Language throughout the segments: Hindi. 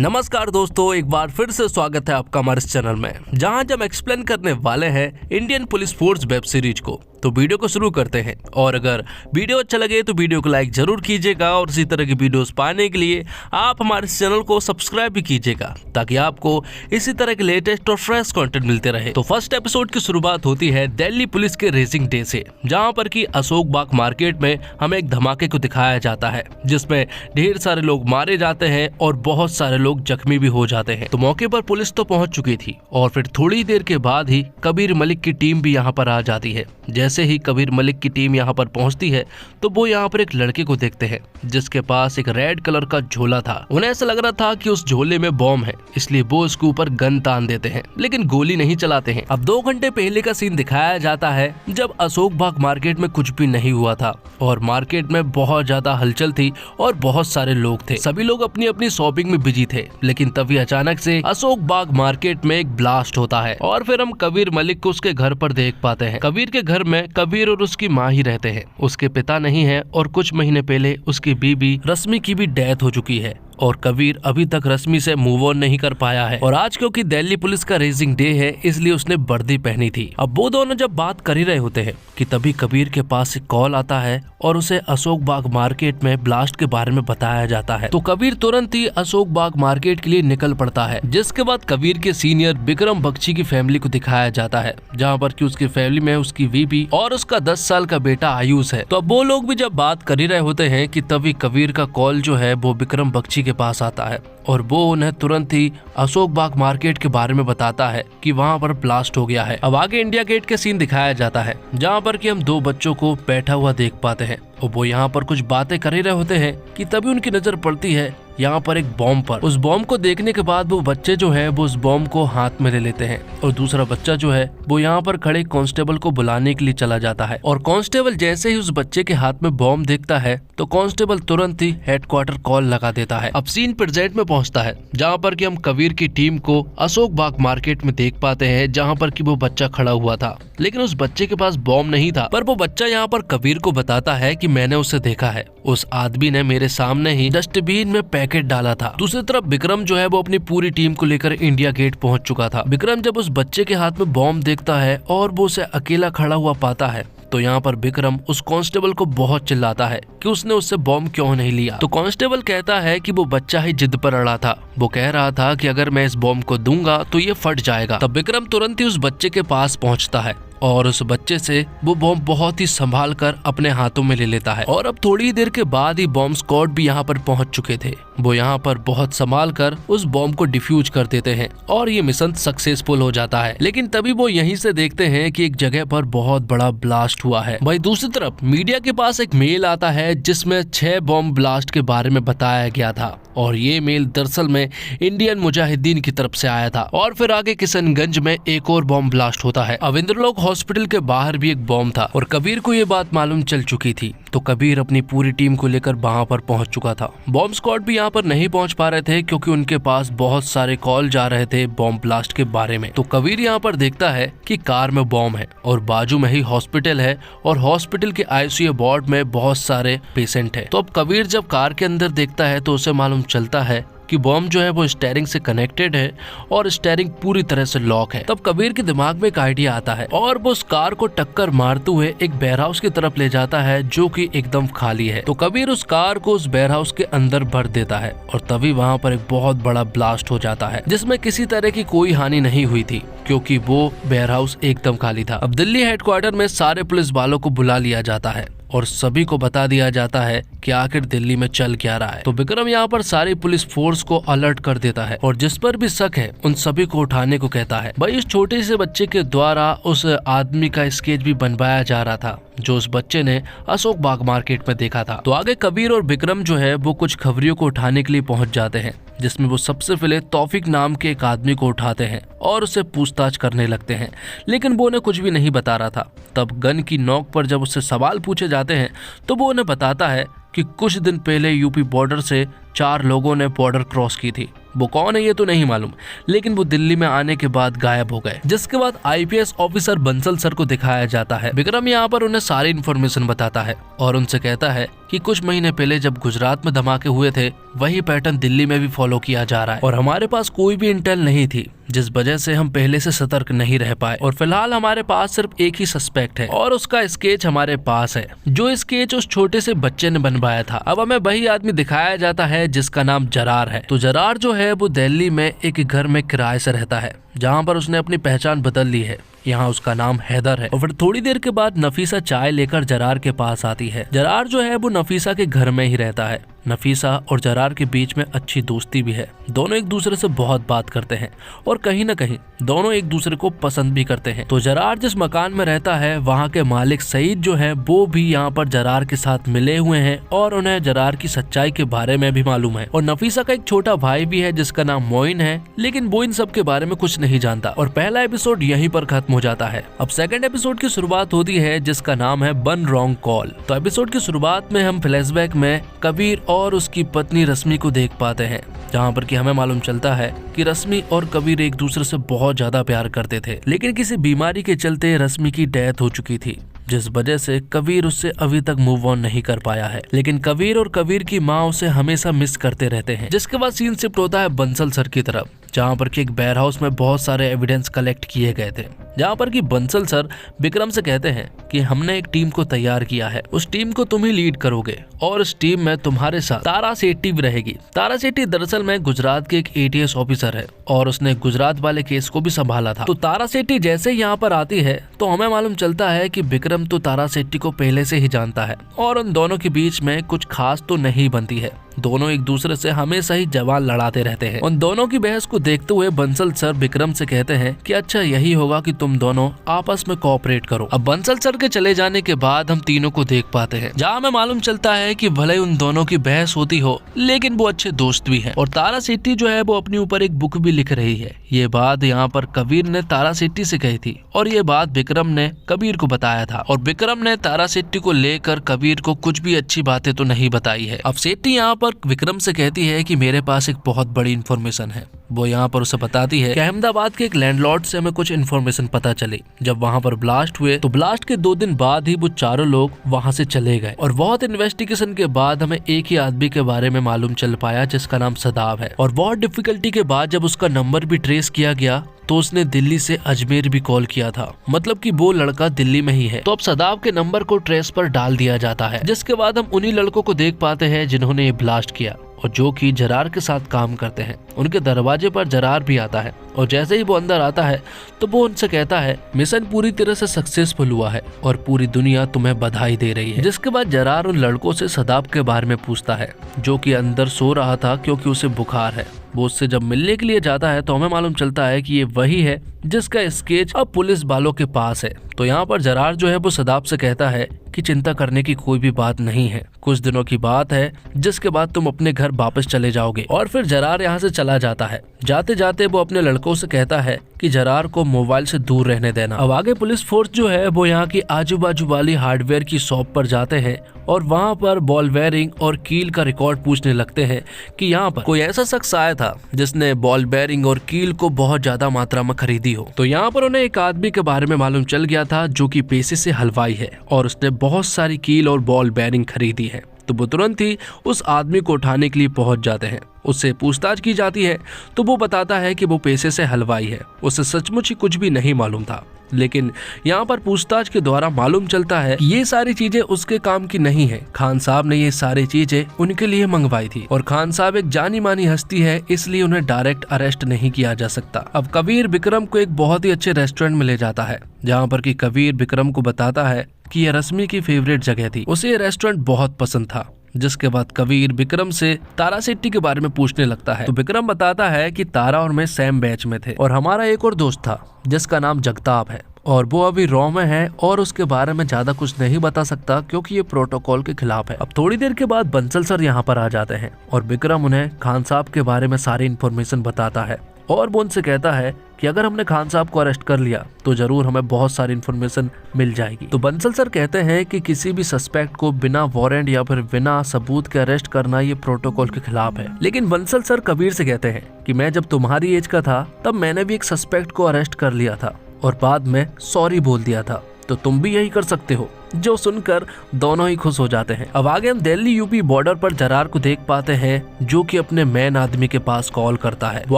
नमस्कार दोस्तों, एक बार फिर से स्वागत है आपका हमारे इस चैनल में, जहां हम एक्सप्लेन करने वाले हैं Indian police force web series को। तो वीडियो को शुरू करते हैं। और अगर वीडियो अच्छा लगे तो वीडियो को लाइक जरूर कीजिएगा और इसी तरह की वीडियोस पाने के लिए आप हमारे चैनल को सब्सक्राइब भी कीजिएगा, ताकि आपको इसी तरह के लेटेस्ट और फ्रेश कंटेंट मिलते रहे। तो फर्स्ट एपिसोड की शुरुआत होती है दिल्ली पुलिस के रेसिंग डे से, जहां पर कि अशोक बाग मार्केट में हमें एक धमाके को दिखाया जाता है, जिसमें ढेर सारे लोग मारे जाते हैं और बहुत सारे लोग जख्मी भी हो जाते हैं। तो मौके पर पुलिस तो पहुंच चुकी थी और फिर थोड़ी देर के बाद ही कबीर मलिक की टीम भी यहाँ पर आ जाती है। जैसे ही कबीर मलिक की टीम यहाँ पर पहुंचती है तो वो यहाँ पर एक लड़के को देखते हैं जिसके पास एक रेड कलर का झोला था। उन्हें ऐसा लग रहा था कि उस झोले में बॉम्ब है, इसलिए वो उसके ऊपर गन तान देते हैं, लेकिन गोली नहीं चलाते हैं। अब 2 घंटे पहले का सीन दिखाया जाता है जब अशोक बाग मार्केट में कुछ भी नहीं हुआ था और मार्केट में बहुत ज्यादा हलचल थी और बहुत सारे लोग थे। सभी लोग अपनी अपनी शॉपिंग में बिजी थे, लेकिन तभी अचानक से अशोक बाग मार्केट में एक ब्लास्ट होता है और फिर हम कबीर मलिक को उसके घर पर देख पाते हैं। कबीर के घर में कबीर और उसकी माँ ही रहते हैं, उसके पिता नहीं है और कुछ महीने पहले उसकी बीबी रश्मि की भी डेथ हो चुकी है और कबीर अभी तक रश्मि से मूव ऑन नहीं कर पाया है। और आज क्योंकि दिल्ली पुलिस का रेसिंग डे है, इसलिए उसने वर्दी पहनी थी। अब वो दोनों जब बात कर ही रहे होते हैं कि तभी कबीर के पास एक कॉल आता है और उसे अशोक बाग मार्केट में ब्लास्ट के बारे में बताया जाता है। तो कबीर तुरंत ही अशोक बाग मार्केट के लिए निकल पड़ता है, जिसके बाद कबीर के सीनियर विक्रम बख्शी की फैमिली को दिखाया जाता है, जहाँ पर कि उसकी फैमिली में उसकी बीबी और उसका 10 साल का बेटा आयुष है। तो अब वो लोग भी जब बात कर ही रहे होते हैं कि तभी कबीर का कॉल जो है वो विक्रम बख्शी के पास आता है और वो उन्हें तुरंत ही अशोक बाग मार्केट के बारे में बताता है कि वहाँ पर ब्लास्ट हो गया है। अब आगे इंडिया गेट के सीन दिखाया जाता है, जहाँ पर कि हम 2 बच्चों को बैठा हुआ देख पाते हैं और वो यहाँ पर कुछ बातें कर ही रहे होते हैं कि तभी उनकी नजर पड़ती है यहाँ पर एक बॉम्ब पर। उस बॉम्ब को देखने के बाद वो बच्चे जो है वो उस बॉम्ब को हाथ में ले लेते हैं और दूसरा बच्चा जो है वो यहाँ पर खड़े कांस्टेबल को बुलाने के लिए चला जाता है। और कांस्टेबल जैसे ही उस बच्चे के हाथ में बॉम्ब देखता है तो कांस्टेबल तुरंत ही हेडक्वार्टर कॉल लगा देता है। अब सीन प्रेजेंट में पहुंचता है, जहाँ पर कि हम कबीर की टीम को अशोक बाग मार्केट में देख पाते हैं, जहाँ पर कि वो बच्चा खड़ा हुआ था, लेकिन उस बच्चे के पास बॉम्ब नहीं था। पर वो बच्चा यहाँ पर कबीर को बताता है कि मैंने उसे देखा है, उस आदमी ने मेरे सामने ही डस्टबिन में पैकेट डाला था। दूसरी तरफ विक्रम जो है वो अपनी पूरी टीम को लेकर इंडिया गेट पहुंच चुका था। विक्रम जब उस बच्चे के हाथ में बॉम्ब देखता है और वो उसे अकेला खड़ा हुआ पाता है तो यहाँ पर विक्रम उस कांस्टेबल को बहुत चिल्लाता है कि उसने उससे बॉम्ब क्यों नहीं लिया। तो कांस्टेबल कहता है कि वो बच्चा ही जिद पर अड़ा था, वो कह रहा था कि अगर मैं इस बॉम्ब को दूंगा तो ये फट जाएगा। तब विक्रम तुरंत ही उस बच्चे के पास पहुंचता है और उस बच्चे से वो बॉम्ब बहुत ही संभाल कर अपने हाथों में ले लेता है। और अब थोड़ी देर के बाद ही बॉम्ब स्क्वाड भी यहाँ पर पहुंच चुके थे। वो यहाँ पर बहुत संभाल कर उस बॉम्ब को डिफ्यूज कर देते हैं और ये मिशन सक्सेसफुल हो जाता है। लेकिन तभी वो यहीं से देखते हैं कि एक जगह पर बहुत बड़ा ब्लास्ट हुआ है। वहीं दूसरी तरफ मीडिया के पास एक मेल आता है जिसमें 6 बॉम्ब ब्लास्ट के बारे में बताया गया था और ये मेल दरअसल में इंडियन मुजाहिदीन की तरफ से आया था। और फिर आगे किशनगंज में एक और बॉम्ब ब्लास्ट होता है। अब इंद्रलोक हॉस्पिटल के बाहर भी एक बॉम्ब था और कबीर को ये बात मालूम चल चुकी थी, तो कबीर अपनी पूरी टीम को लेकर वहां पर पहुंच चुका था। बॉम्ब स्क्वाड भी यहाँ पर नहीं पहुंच पा रहे थे क्योंकि उनके पास बहुत सारे कॉल जा रहे थे बॉम्ब ब्लास्ट के बारे में। तो कबीर यहाँ पर देखता है कि कार में बॉम्ब है और बाजू में ही हॉस्पिटल है और हॉस्पिटल के आईसीयू वार्ड में बहुत सारे पेशेंट है। तो अब कबीर जब कार के अंदर देखता है तो उसे मालूम चलता है कि बॉम्ब जो है वो स्टीयरिंग से कनेक्टेड है और स्टीयरिंग पूरी तरह से लॉक है। तब कबीर के दिमाग में एक आइडिया आता है और वो उस कार को टक्कर मारते हुए एक वेयरहाउस की तरफ ले जाता है जो कि एकदम खाली है। तो कबीर उस कार को उस वेयरहाउस के अंदर भर देता है और तभी वहाँ पर एक बहुत बड़ा ब्लास्ट हो जाता है, जिसमें किसी तरह की कोई हानि नहीं हुई थी क्योंकि वो वेयरहाउस एकदम खाली था। अब दिल्ली हेडक्वार्टर में सारे पुलिस वालों को बुला लिया जाता है और सभी को बता दिया जाता है कि आखिर दिल्ली में चल क्या रहा है। तो विक्रम यहाँ पर सारी पुलिस फोर्स को अलर्ट कर देता है और जिस पर भी शक है उन सभी को उठाने को कहता है। भाई इस छोटे से बच्चे के द्वारा उस आदमी का स्केच भी बनवाया जा रहा था जो उस बच्चे ने अशोक बाग मार्केट में देखा था। तो आगे कबीर और विक्रम जो है वो कुछ खबरियों को उठाने के लिए पहुंच जाते हैं, जिसमें वो सबसे पहले तौफीक नाम के एक आदमी को उठाते हैं और उससे पूछताछ करने लगते हैं, लेकिन वो उन्हें कुछ भी नहीं बता रहा था। तब गन की नोक पर जब उससे सवाल पूछे जाते हैं तो वो उन्हें बताता है कि कुछ दिन पहले यूपी बॉर्डर से 4 लोगों ने बॉर्डर क्रॉस की थी। वो कौन है ये तो नहीं मालूम, लेकिन वो दिल्ली में आने के बाद गायब हो गए। जिसके बाद आईपीएस ऑफिसर बंसल सर को दिखाया जाता है। विक्रम यहाँ पर उन्हें सारी इन्फॉर्मेशन बताता है और उनसे कहता है कि कुछ महीने पहले जब गुजरात में धमाके हुए थे वही पैटर्न दिल्ली में भी फॉलो किया जा रहा है और हमारे पास कोई भी इंटेल नहीं थी, जिस वजह से हम पहले से सतर्क नहीं रह पाए और फिलहाल हमारे पास सिर्फ एक ही सस्पेक्ट है और उसका स्केच हमारे पास है, जो स्केच उस छोटे से बच्चे ने बनवाया था। अब हमें वही आदमी दिखाया जाता है जिसका नाम जरार है। तो जरार जो है वो दिल्ली में एक घर में किराए से रहता है, जहाँ पर उसने अपनी पहचान बदल ली है। यहाँ उसका नाम हैदर है। और फिर थोड़ी देर के बाद नफीसा चाय लेकर जरार के पास आती है। जरार जो है वो नफीसा के घर में ही रहता है। नफीसा और जरार के बीच में अच्छी दोस्ती भी है, दोनों एक दूसरे से बहुत बात करते हैं और कहीं न कहीं दोनों एक दूसरे को पसंद भी करते हैं। तो जरार जिस मकान में रहता है वहाँ के मालिक सईद जो है वो भी यहाँ पर जरार के साथ मिले हुए हैं और उन्हें जरार की सच्चाई के बारे में भी मालूम है। और नफीसा का एक छोटा भाई भी है जिसका नाम मोइन है, लेकिन वो इन सब के बारे में कुछ नहीं जानता। और पहला एपिसोड यहीं पर खत्म हो जाता है। अब सेकंड एपिसोड की शुरुआत होती है जिसका नाम है वन रॉन्ग कॉल। तो एपिसोड की शुरुआत में हम फ्लैशबैक में कबीर और उसकी पत्नी रश्मि को देख पाते हैं, जहाँ पर कि हमें मालूम चलता है कि रश्मि और कबीर एक दूसरे से बहुत ज्यादा प्यार करते थे, लेकिन किसी बीमारी के चलते रश्मि की डेथ हो चुकी थी, जिस वजह से कबीर उससे अभी तक मूव ऑन नहीं कर पाया है। लेकिन कबीर और कबीर की माँ उसे हमेशा मिस करते रहते हैं। जिसके बाद सीन शिफ्ट होता है बंसल सर की तरफ, जहाँ पर कि एक वेयर हाउस में बहुत सारे एविडेंस कलेक्ट किए गए थे, जहाँ पर कि बंसल सर विक्रम से कहते हैं कि हमने एक टीम को तैयार किया है, उस टीम को तुम ही लीड करोगे और इस टीम में तुम्हारे साथ तारा सेठी भी रहेगी। तारा सेठी दरअसल में गुजरात के एक ATS ऑफिसर है और उसने गुजरात वाले केस को भी संभाला था। तो तारा सेठी जैसे यहाँ पर आती है तो हमें मालूम चलता है कि विक्रम तो तारा सेठी को पहले से ही जानता है और उन दोनों के बीच में कुछ खास तो नहीं बनती है। दोनों एक दूसरे से हमेशा ही जवान लड़ाते रहते हैं। उन दोनों की बहस को देखते हुए बंसल सर विक्रम से कहते हैं कि अच्छा यही होगा कि तुम दोनों आपस में कोऑपरेट करो। अब बंसल सर के चले जाने के बाद हम तीनों को देख पाते हैं, जहाँ हमें मालूम चलता है कि भले उन दोनों की बहस होती हो लेकिन वो अच्छे दोस्त भी हैं। और तारा सेठी जो है वो अपने ऊपर एक बुक भी लिख रही है। ये बात यहाँ पर कबीर ने तारा सेठी से कही थी और ये बात विक्रम ने कबीर को बताया था और विक्रम ने तारा सेठी को लेकर कबीर को कुछ भी अच्छी बातें तो नहीं बताई है। अब सेठी यहाँ पर विक्रम से कहती है कि मेरे पास एक बहुत बड़ी इन्फॉर्मेशन है। वो यहाँ पर उसे बताती है कि अहमदाबाद के एक लैंडलॉर्ड से हमें कुछ इन्फॉर्मेशन पता चली। जब वहाँ पर ब्लास्ट हुए तो ब्लास्ट के 2 दिन बाद ही वो चारों लोग वहाँ से चले गए और बहुत इन्वेस्टिगेशन के बाद हमें एक ही आदमी के बारे में मालूम चल पाया जिसका नाम सदाब है। और बहुत डिफिकल्टी के बाद जब उसका नंबर भी ट्रेस किया गया तो उसने दिल्ली से अजमेर भी कॉल किया था, मतलब कि वो लड़का दिल्ली में ही है। तो अब सदाब के नंबर को ट्रेस पर डाल दिया जाता है, जिसके बाद हम उन्हीं लड़कों को देख पाते हैं जिन्होंने ये ब्लास्ट किया और जो कि जरार के साथ काम करते हैं। उनके दरवाजे पर जरार भी आता है और जैसे ही वो अंदर आता है तो वो उनसे कहता है मिशन पूरी तरह से सक्सेसफुल हुआ है और पूरी दुनिया तुम्हें बधाई दे रही है। जिसके बाद जरार उन लड़कों से सदाब के बारे में पूछता है, जो कि अंदर सो रहा था क्योंकि उसे बुखार है। वो उससे जब मिलने के लिए जाता है तो हमें मालूम चलता है कि ये वही है जिसका स्केच अब पुलिस वालों के पास है। तो यहाँ पर जरार जो है वो सदाब से कहता है कि चिंता करने की कोई भी बात नहीं है, कुछ दिनों की बात है जिसके बाद तुम अपने घर वापस चले जाओगे। और फिर जरार यहाँ से चला जाता है। जाते जाते वो अपने लड़कों से कहता है कि जरार को मोबाइल से दूर रहने देना। अब आगे पुलिस फोर्स जो है वो यहाँ की आजू बाजू वाली हार्डवेयर की शॉप पर जाते हैं और वहाँ पर बॉल बेयरिंग और कील का रिकॉर्ड पूछने लगते हैं कि यहाँ पर कोई ऐसा शख्स आया था जिसने बॉल बेयरिंग और कील को बहुत ज्यादा मात्रा में खरीदी हो। तो यहाँ पर उन्हें एक आदमी के बारे में मालूम चल गया था जो कि पेशे से हलवाई है और उसने बहुत सारी कील और बॉल बेयरिंग खरीदी है। तो वो तुरंत ही उस आदमी को उठाने के लिए पहुंच जाते हैं। उससे पूछताछ की जाती है तो वो बताता है कि वो पेशे से हलवाई है, उसे सचमुच ही कुछ भी नहीं मालूम था। लेकिन यहाँ पर पूछताछ के द्वारा मालूम चलता है कि ये सारी चीजें उसके काम की नहीं है, खान साहब ने ये सारी चीजें उनके लिए मंगवाई थी और खान साहब एक जानी मानी हस्ती है, इसलिए उन्हें डायरेक्ट अरेस्ट नहीं किया जा सकता। अब कबीर विक्रम को एक बहुत ही अच्छे रेस्टोरेंट में ले जाता है, जहाँ पर कि कबीर विक्रम को बताता है कि ये रश्मि की फेवरेट जगह थी, उसे ये रेस्टोरेंट बहुत पसंद था। जिसके बाद कबीर विक्रम से तारा सेठी के बारे में पूछने लगता है। तो विक्रम बताता है कि तारा और मैं सेम बैच में थे और हमारा एक और दोस्त था जिसका नाम जगताप है और वो अभी रॉ में है और उसके बारे में ज्यादा कुछ नहीं बता सकता क्योंकि ये प्रोटोकॉल के खिलाफ है। अब थोड़ी देर के बाद बंसल सर यहाँ पर आ जाते हैं और विक्रम उन्हें खान साहब के बारे में सारी इन्फॉर्मेशन बताता है और वो उनसे कहता है कि अगर हमने खान साहब को अरेस्ट कर लिया तो जरूर हमें बहुत सारी इन्फॉर्मेशन मिल जाएगी। तो बंसल सर कहते हैं कि किसी भी सस्पेक्ट को बिना वारंट या फिर बिना सबूत के अरेस्ट करना ये प्रोटोकॉल के खिलाफ है। लेकिन बंसल सर कबीर से कहते हैं कि मैं जब तुम्हारी एज का था तब मैंने भी एक सस्पेक्ट को अरेस्ट कर लिया था और बाद में सॉरी बोल दिया था, तो तुम भी यही कर सकते हो। जो सुनकर दोनों ही खुश हो जाते हैं। अब आगे हम दिल्ली यूपी बॉर्डर पर जरार को देख पाते हैं, जो कि अपने मेन आदमी के पास कॉल करता है। वो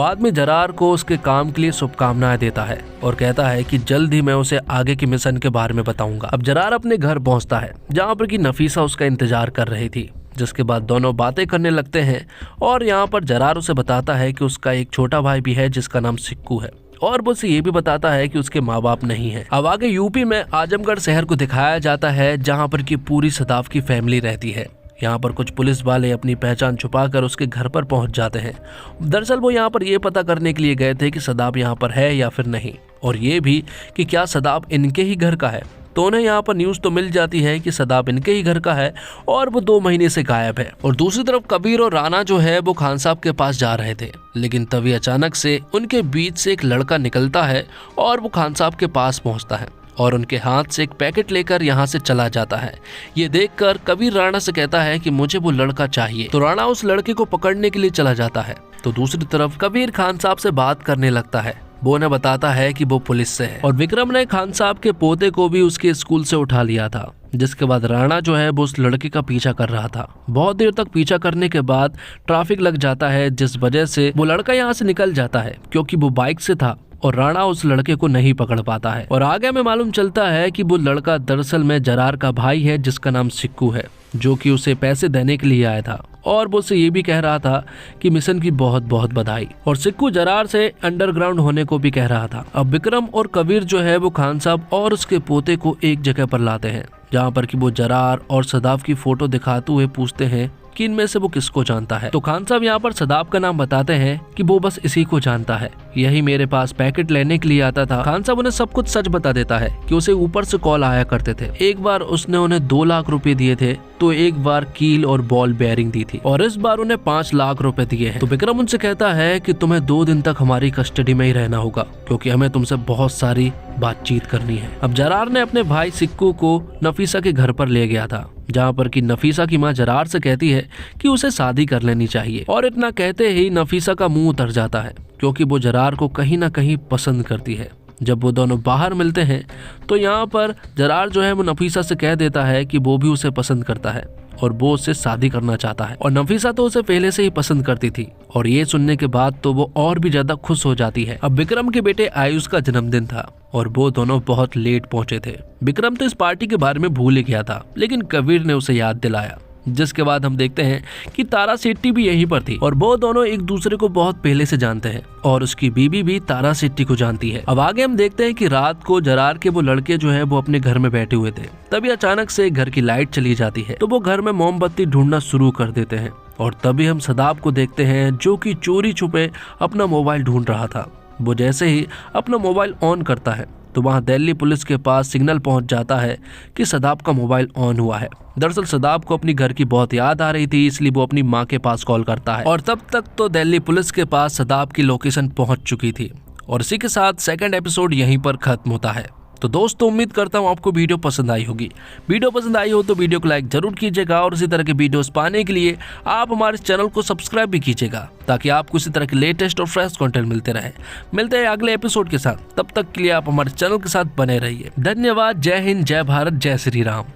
आदमी जरार को उसके काम के लिए शुभकामनाएं देता है और कहता है कि जल्द ही मैं उसे आगे के मिशन के बारे में बताऊंगा। अब जरार अपने घर पहुंचता है, जहाँ पर कि नफीसा उसका इंतजार कर रही थी। जिसके बाद दोनों बातें करने लगते हैं और यहाँ पर जरार उसे बताता है कि उसका एक छोटा भाई भी है जिसका नाम सिक्कू है, और वो उसे ये भी बताता है कि उसके माँ बाप नहीं है। अब आगे यूपी में आजमगढ़ शहर को दिखाया जाता है, जहाँ पर कि पूरी सदाफ की फैमिली रहती है। यहाँ पर कुछ पुलिस वाले अपनी पहचान छुपाकर उसके घर पर पहुंच जाते हैं। दरअसल वो यहाँ पर ये पता करने के लिए गए थे कि सदाफ यहाँ पर है या फिर नहीं, और ये भी कि क्या सदाफ इनके ही घर का है। तो उन्हें यहाँ पर न्यूज तो मिल जाती है कि सदाफ इनके ही घर का है और वो 2 महीने से गायब है। और दूसरी तरफ कबीर और राणा जो है वो खान साहब के पास जा रहे थे, लेकिन तभी अचानक से उनके बीच से एक लड़का निकलता है और वो खान साहब के पास पहुंचता है और उनके हाथ से एक पैकेट लेकर यहाँ से चला जाता है। ये देखकर कबीर राणा से कहता है कि मुझे वो लड़का चाहिए। तो राणा उस लड़के को पकड़ने के लिए चला जाता है। तो दूसरी तरफ कबीर खान साहब से बात करने लगता है। वो उन्हें बताता है कि वो पुलिस से है और विक्रम ने खान साहब के पोते को भी उसके स्कूल से उठा लिया था। जिसके बाद राणा जो है वो उस लड़के का पीछा कर रहा था। बहुत देर तक पीछा करने के बाद ट्रैफिक लग जाता है, जिस वजह से वो लड़का यहाँ से निकल जाता है, क्योंकि वो बाइक से था और राणा उस लड़के को नहीं पकड़ पाता है। और आगे में मालूम चलता है कि वो लड़का दरअसल में जरार का भाई है, जिसका नाम सिक्कू है, जो कि उसे पैसे देने के लिए आया था और वो उसे ये भी कह रहा था कि मिशन की बहुत बहुत बधाई। और सिक्कू जरार से अंडरग्राउंड होने को भी कह रहा था। अब विक्रम और कबीर जो है वो खान साहब और उसके पोते को एक जगह पर लाते हैं, जहाँ पर कि वो जरार और सदाफ की फोटो दिखाते हुए पूछते हैं कि इनमें से वो किसको जानता है। तो खान साहब यहाँ पर सदाफ का नाम बताते हैं कि वो बस इसी को जानता है, यही मेरे पास पैकेट लेने के लिए आता था। खान साहब उन्हें सब कुछ सच बता देता है कि उसे ऊपर से कॉल आया करते थे। एक बार उसने उन्हें 2 लाख रुपए दिए थे, तो एक बार कील और बॉल बेयरिंग दी थी, और इस बार उन्हें 5 लाख रुपए दिए हैं। तो विक्रम उनसे कहता है कि तुम्हें 2 दिन तक हमारी कस्टडी में ही रहना होगा, क्योंकि हमें तुमसे बहुत सारी बातचीत करनी है। अब जरार ने अपने भाई सिक्कू को नफीसा के घर पर ले गया था, जहाँ पर कि नफीसा की माँ जरार से कहती है कि उसे शादी कर लेनी चाहिए। और इतना कहते ही नफीसा का मुंह उतर जाता है, क्योंकि वो जरार को कहीं ना कहीं पसंद करती है। जब वो दोनों बाहर मिलते हैं तो यहाँ पर जरार जो है वो नफीसा से कह देता है कि वो भी उसे पसंद करता है और वो उससे शादी करना चाहता है। और नफीसा तो उसे पहले से ही पसंद करती थी, और ये सुनने के बाद तो वो और भी ज्यादा खुश हो जाती है। अब विक्रम के बेटे आयुष का जन्मदिन था और वो दोनों बहुत लेट पहुंचे थे। विक्रम तो इस पार्टी के बारे में भूल ही गया था, लेकिन कबीर ने उसे याद दिलाया। जिसके बाद हम देखते हैं कि तारा शेट्टी भी यहीं पर थी और वो दोनों एक दूसरे को बहुत पहले से जानते हैं और उसकी बीबी भी तारा शेट्टी को जानती है। अब आगे हम देखते हैं कि रात को जरार के वो लड़के जो है वो अपने घर में बैठे हुए थे। तभी अचानक से घर की लाइट चली जाती है, तो वो घर में मोमबत्ती ढूंढना शुरू कर देते हैं। और तभी हम सदाफ को देखते हैं, जो कि चोरी छुपे अपना मोबाइल ढूंढ रहा था। वो जैसे ही अपना मोबाइल ऑन करता है तो वहाँ दिल्ली पुलिस के पास सिग्नल पहुंच जाता है कि सदाफ का मोबाइल ऑन हुआ है। दरअसल सदाफ को अपनी घर की बहुत याद आ रही थी, इसलिए वो अपनी माँ के पास कॉल करता है। और तब तक तो दिल्ली पुलिस के पास सदाफ की लोकेशन पहुंच चुकी थी। और इसी के साथ सेकंड एपिसोड यहीं पर खत्म होता है। तो दोस्तों उम्मीद करता हूँ आपको वीडियो पसंद आई होगी। वीडियो पसंद आई हो तो वीडियो को लाइक जरूर कीजिएगा और इसी तरह के वीडियोस पाने के लिए आप हमारे चैनल को सब्सक्राइब भी कीजिएगा, ताकि आपको इसी तरह के लेटेस्ट और फ्रेश कंटेंट मिलते रहे। मिलते हैं अगले एपिसोड के साथ, तब तक के लिए आप हमारे चैनल के साथ बने रहिए। धन्यवाद। जय हिंद, जय भारत, जय श्री राम।